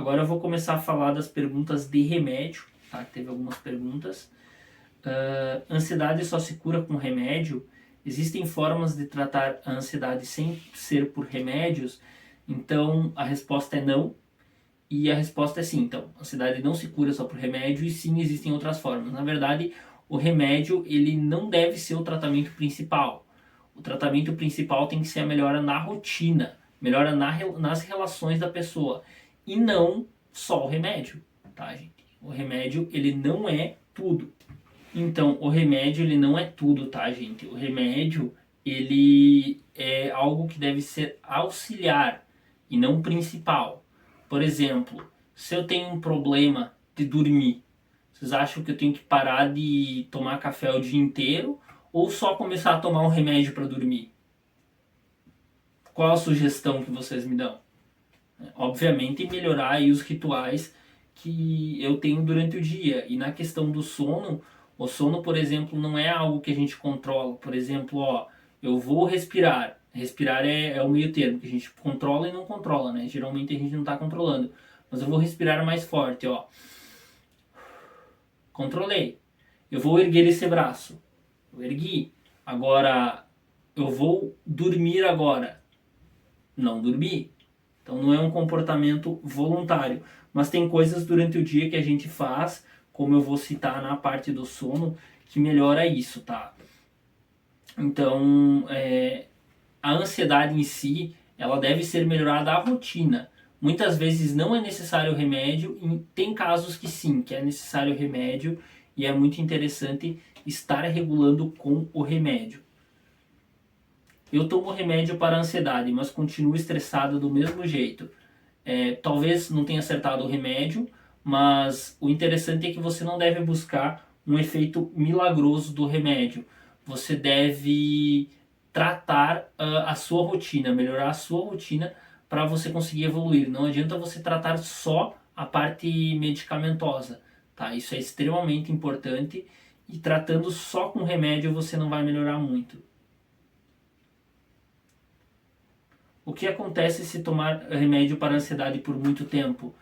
Agora eu vou começar a falar das perguntas de remédio, tá? Teve algumas perguntas. Ansiedade só se cura com remédio? Existem formas de tratar a ansiedade sem ser por remédios? Então a resposta é não. E a resposta é sim. Então, a ansiedade não se cura só por remédio e sim existem outras formas. Na verdade, o remédio ele não deve ser o tratamento principal. O tratamento principal tem que ser a melhora na rotina, melhora nas relações da pessoa e não só o remédio, tá, gente? O remédio ele não é tudo. Então, o remédio ele não é tudo, tá, gente? O remédio ele é algo que deve ser auxiliar e não principal. Por exemplo, se eu tenho um problema de dormir, vocês acham que eu tenho que parar de tomar café o dia inteiro ou só começar a tomar um remédio para dormir? Qual a sugestão que vocês me dão? Obviamente melhorar aí os rituais que eu tenho durante o dia. E na questão do sono, o sono, por exemplo, não é algo que a gente controla. Por exemplo, ó, eu vou respirar. Respirar é o meio termo, que a gente controla e não controla, né? Geralmente a gente não está controlando. Mas eu vou respirar mais forte, ó. Controlei. Eu vou erguer esse braço. Eu ergui. Agora, eu vou dormir agora. Não dormi. Então não é um comportamento voluntário. Mas tem coisas durante o dia que a gente faz, como eu vou citar na parte do sono, que melhora isso, tá? Então, a ansiedade em si, ela deve ser melhorada à rotina. Muitas vezes não é necessário remédio, e tem casos que sim, que é necessário remédio, e é muito interessante estar regulando com o remédio. Eu tomo remédio para a ansiedade, mas continuo estressado do mesmo jeito. Talvez não tenha acertado o remédio, mas o interessante é que você não deve buscar um efeito milagroso do remédio. Você deve tratar a sua rotina, melhorar a sua rotina para você conseguir evoluir. Não adianta você tratar só a parte medicamentosa, tá? Isso é extremamente importante e tratando só com remédio você não vai melhorar muito. O que acontece se tomar remédio para ansiedade por muito tempo?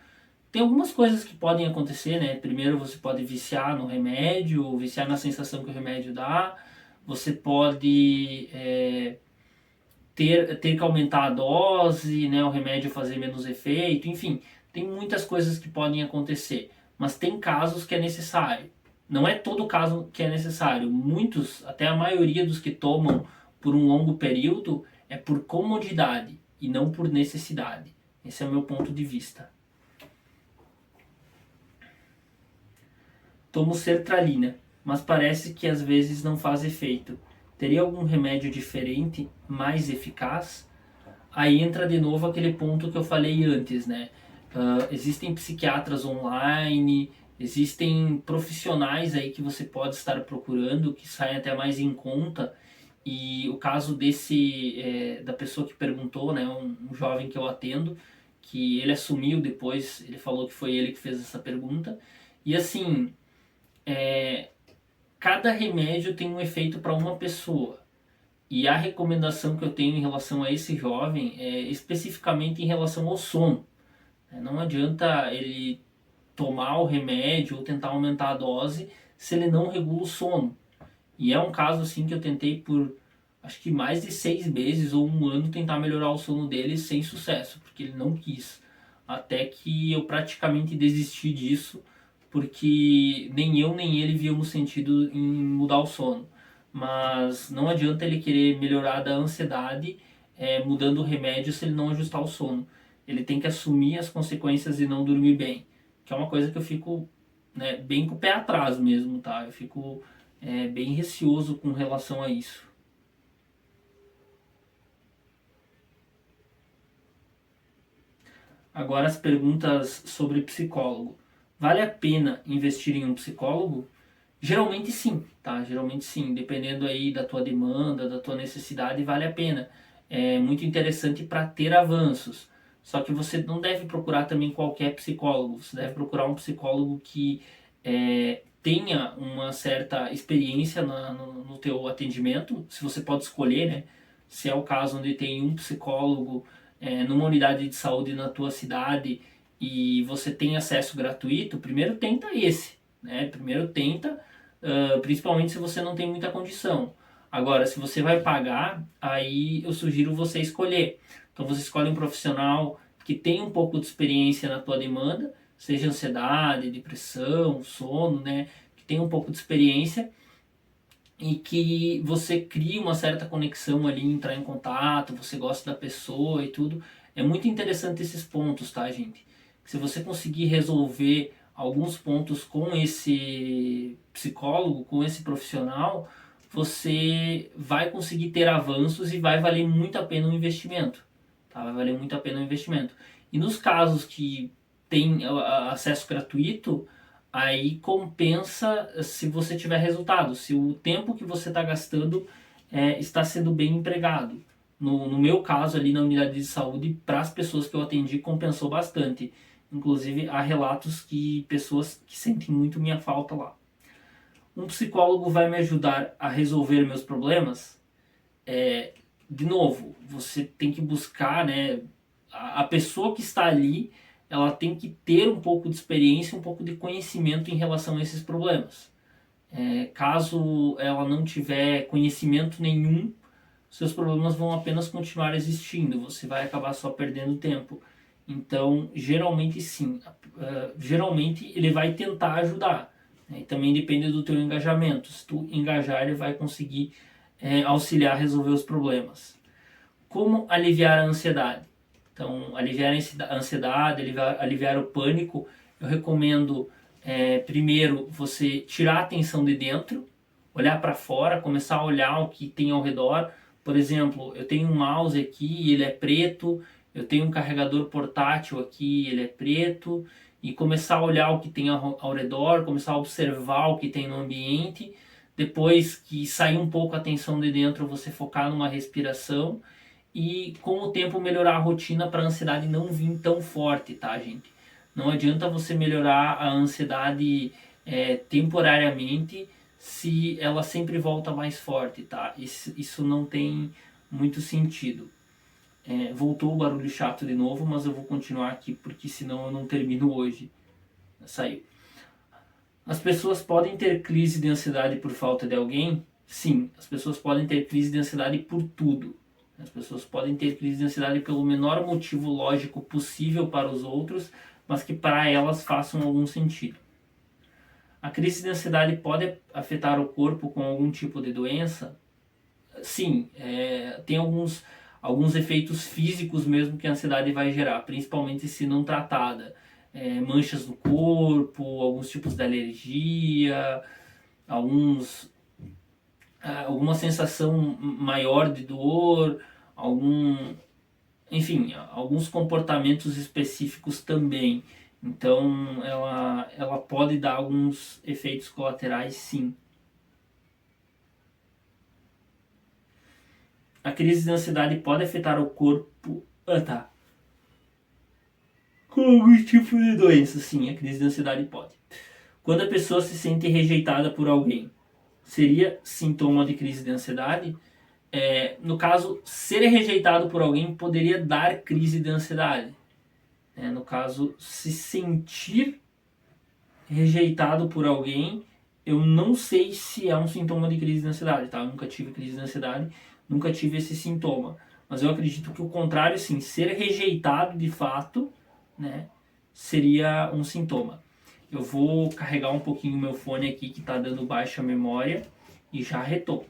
Tem algumas coisas que podem acontecer, né? Primeiro você pode viciar no remédio, viciar na sensação que o remédio dá. Você pode ter que aumentar a dose, né? O remédio fazer menos efeito. Enfim, tem muitas coisas que podem acontecer. Mas tem casos que é necessário. Não é todo caso que é necessário. Muitos, até a maioria dos que tomam por um longo período, é por comodidade e não por necessidade. Esse é o meu ponto de vista. Tomo sertralina, mas parece que às vezes não faz efeito. Teria algum remédio diferente, mais eficaz? Aí entra de novo aquele ponto que eu falei antes, né? Existem psiquiatras online, existem profissionais aí que você pode estar procurando, que saem até mais em conta. E o caso da pessoa que perguntou, né, um jovem que eu atendo, que ele assumiu depois, ele falou que foi ele que fez essa pergunta. E assim, cada remédio tem um efeito para uma pessoa. E a recomendação que eu tenho em relação a esse jovem é especificamente em relação ao sono. Não adianta ele tomar o remédio ou tentar aumentar a dose se ele não regula o sono. E é um caso assim que eu tentei por acho que mais de 6 meses ou um ano tentar melhorar o sono dele sem sucesso, porque ele não quis. Até que eu praticamente desisti disso, porque nem eu nem ele víamos sentido em mudar o sono. Mas não adianta ele querer melhorar da ansiedade mudando o remédio se ele não ajustar o sono. Ele tem que assumir as consequências de não dormir bem, que é uma coisa que eu fico, né, bem com o pé atrás mesmo, tá? Eu fico bem receoso com relação a isso. Agora as perguntas sobre psicólogo. Vale a pena investir em um psicólogo? Geralmente sim, tá? Geralmente sim, dependendo aí da tua demanda, da tua necessidade, vale a pena. É muito interessante para ter avanços. Só que você não deve procurar também qualquer psicólogo. Você deve procurar um psicólogo que tenha uma certa experiência no teu atendimento. Se você pode escolher, né? Se é o caso onde tem um psicólogo numa unidade de saúde na tua cidade e você tem acesso gratuito, primeiro tenta esse, né? Primeiro tenta, principalmente se você não tem muita condição. Agora, se você vai pagar, aí eu sugiro você escolher. Então você escolhe um profissional que tem um pouco de experiência na tua demanda, seja ansiedade, depressão, sono, né? Que tem um pouco de experiência e que você cria uma certa conexão ali, entrar em contato, você gosta da pessoa e tudo. É muito interessante esses pontos, tá, gente? Se você conseguir resolver alguns pontos com esse psicólogo, com esse profissional, você vai conseguir ter avanços e vai valer muito a pena o investimento, tá? Vai valer muito a pena o investimento. E nos casos que tem acesso gratuito, aí compensa se você tiver resultado, se o tempo que você está gastando está sendo bem empregado. No meu caso, ali na unidade de saúde, para as pessoas que eu atendi, compensou bastante. Inclusive, há relatos que pessoas que sentem muito minha falta lá. Um psicólogo vai me ajudar a resolver meus problemas? De novo, você tem que buscar, né? A pessoa que está ali, ela tem que ter um pouco de experiência, um pouco de conhecimento em relação a esses problemas. Caso ela não tiver conhecimento nenhum, seus problemas vão apenas continuar existindo, você vai acabar só perdendo tempo. Então, geralmente sim, geralmente ele vai tentar ajudar, né? E também depende do teu engajamento. Se tu engajar, ele vai conseguir auxiliar a resolver os problemas. Como aliviar a ansiedade? Então, aliviar a ansiedade, aliviar o pânico, eu recomendo primeiro você tirar a atenção de dentro, olhar para fora, começar a olhar o que tem ao redor. Por exemplo, eu tenho um mouse aqui, ele é preto, eu tenho um carregador portátil aqui, ele é preto, e começar a olhar o que tem ao redor, começar a observar o que tem no ambiente. Depois que sair um pouco a atenção de dentro, você focar numa respiração e com o tempo melhorar a rotina para a ansiedade não vir tão forte, tá, gente? Não adianta você melhorar a ansiedade temporariamente se ela sempre volta mais forte, tá? Isso não tem muito sentido. Voltou o barulho chato de novo, mas eu vou continuar aqui porque senão eu não termino hoje. Saiu. As pessoas podem ter crise de ansiedade por falta de alguém? Sim, as pessoas podem ter crise de ansiedade por tudo. As pessoas podem ter crise de ansiedade pelo menor motivo lógico possível para os outros, mas que para elas façam algum sentido. A crise de ansiedade pode afetar o corpo com algum tipo de doença? Sim, tem alguns efeitos físicos mesmo que a ansiedade vai gerar, principalmente se não tratada. Manchas no corpo, alguns tipos de alergia, alguma sensação maior de dor, enfim, alguns comportamentos específicos também. Então, ela pode dar alguns efeitos colaterais, sim. A crise de ansiedade pode afetar o corpo. Tá. Com algum tipo de doença, sim, a crise de ansiedade pode. Quando a pessoa se sente rejeitada por alguém, seria sintoma de crise de ansiedade? No caso, ser rejeitado por alguém poderia dar crise de ansiedade. No caso, se sentir rejeitado por alguém, eu não sei se é um sintoma de crise de ansiedade, tá? Eu nunca tive crise de ansiedade, nunca tive esse sintoma. Mas eu acredito que o contrário, sim, ser rejeitado de fato, né, seria um sintoma. Eu vou carregar um pouquinho o meu fone aqui que está dando baixa memória e já retorno.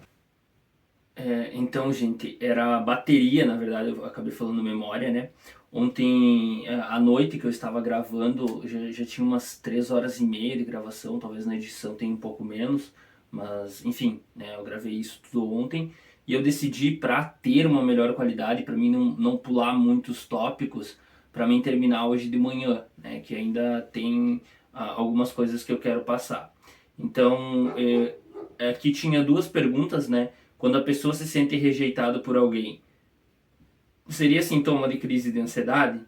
Então, gente, era a bateria, na verdade, eu acabei falando memória, né? Ontem à noite que eu estava gravando, já tinha umas 3 horas e meia de gravação, talvez na edição tenha um pouco menos, mas enfim, né, eu gravei isso tudo ontem e eu decidi, para ter uma melhor qualidade, para mim não pular muitos tópicos, para mim terminar hoje de manhã, né, que ainda tem algumas coisas que eu quero passar. Então, aqui tinha duas perguntas, né? Quando a pessoa se sente rejeitada por alguém, seria sintoma de crise de ansiedade?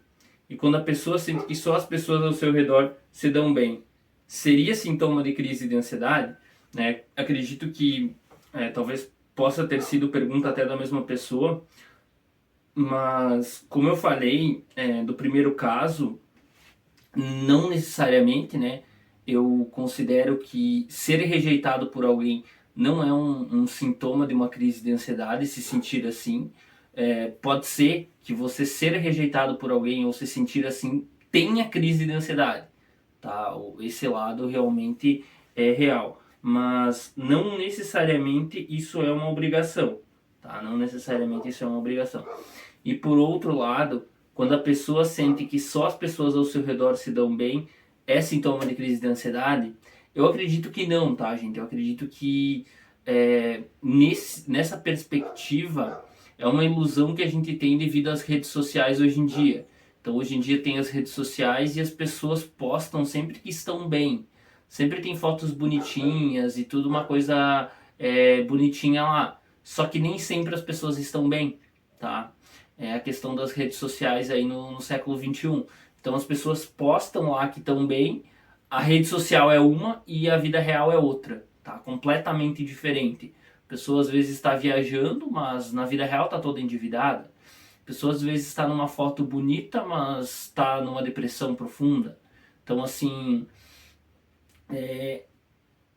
E quando a pessoa sente que só as pessoas ao seu redor se dão bem, seria sintoma de crise de ansiedade? Né? Acredito que talvez possa ter sido pergunta até da mesma pessoa, mas como eu falei do primeiro caso, Não necessariamente, né? Eu considero que ser rejeitado por alguém não é um sintoma de uma crise de ansiedade, se sentir assim. Pode ser que você ser rejeitado por alguém ou se sentir assim tenha crise de ansiedade, tá? Esse lado realmente é real, mas não necessariamente isso é uma obrigação, tá? Não necessariamente isso é uma obrigação. E por outro lado, quando a pessoa sente que só as pessoas ao seu redor se dão bem, é sintoma de crise de ansiedade? Eu acredito que não, tá, gente? Eu acredito que nessa perspectiva é uma ilusão que a gente tem devido às redes sociais hoje em dia. Então, hoje em dia tem as redes sociais e as pessoas postam sempre que estão bem. Sempre tem fotos bonitinhas e tudo uma coisa bonitinha lá. Só que nem sempre as pessoas estão bem, tá? É a questão das redes sociais aí no século XXI. Então as pessoas postam lá que estão bem, a rede social é uma e a vida real é outra, tá? Completamente diferente. A pessoa às vezes está viajando, mas na vida real está toda endividada. A pessoa às vezes está numa foto bonita, mas está numa depressão profunda. Então assim,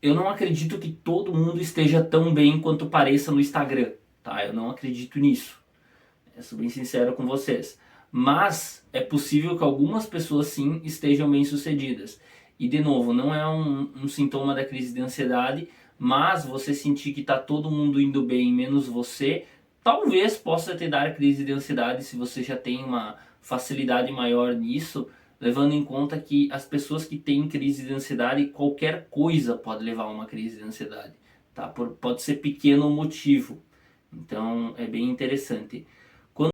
eu não acredito que todo mundo esteja tão bem quanto pareça no Instagram, tá? Eu não acredito nisso. Eu sou bem sincero com vocês. Mas é possível que algumas pessoas sim estejam bem-sucedidas. E de novo, não é um sintoma da crise de ansiedade, mas você sentir que está todo mundo indo bem, menos você, talvez possa te dar crise de ansiedade se você já tem uma facilidade maior nisso, levando em conta que as pessoas que têm crise de ansiedade, qualquer coisa pode levar a uma crise de ansiedade, tá? Pode ser pequeno o motivo. Então é bem interessante.